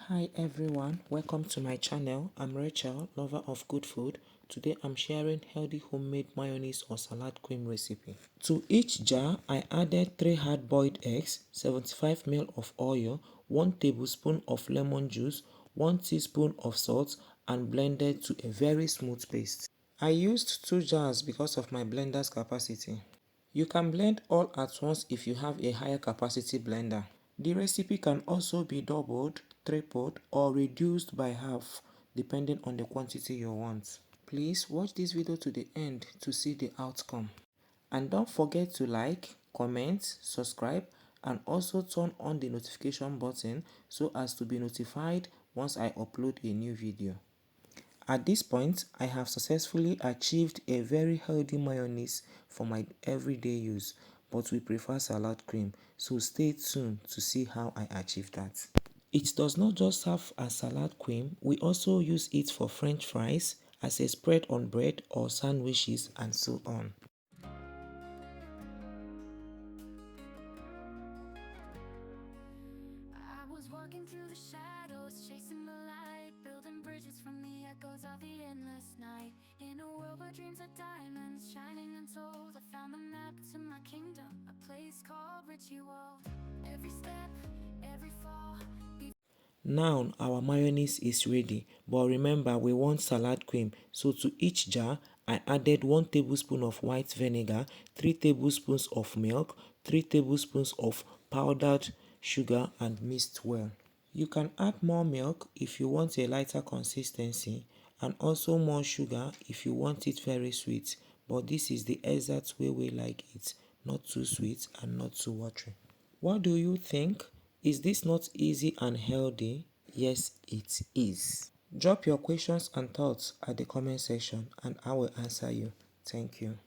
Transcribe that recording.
Hi everyone, welcome to my channel. I'm Rachel, lover of good food. Today I'm sharing healthy homemade mayonnaise or salad cream recipe. To each jar, I added 3 hard-boiled eggs, 75 ml of oil, 1 tablespoon of lemon juice, 1 teaspoon of salt, and blended to a very smooth paste. I used 2 jars because of my blender's capacity. You can blend all at once if you have a higher capacity blender. The recipe can also be doubled, tripled, or reduced by half depending on the quantity you want. Please watch this video to the end to see the outcome. And don't forget to like, comment, subscribe, and also turn on the notification button so as to be notified once I upload a new video. At this point, I have successfully achieved a very healthy mayonnaise for my everyday use, but we prefer salad cream, so stay tuned to see how I achieve that. It does not just serve as salad cream, we also use it for french fries, as a spread on bread or sandwiches, and so on. I was walking through the shadows, chasing the light, building bridges from the echoes of the endless night. In a world where dreams are diamonds, shining untold, I found the map to my kingdom, a place called Ritual. Every step, every fall. Now our mayonnaise is ready, but remember we want salad cream, so to each jar I added 1 tablespoon of white vinegar, 3 tablespoons of milk, 3 tablespoons of powdered sugar, and mixed well. You can add more milk if you want a lighter consistency, and also more sugar if you want it very sweet, but this is the exact way we like it, not too sweet and not too watery. What do you think? Is this not easy and healthy? Yes, it is. Drop your questions and thoughts at the comment section and I will answer you. Thank you.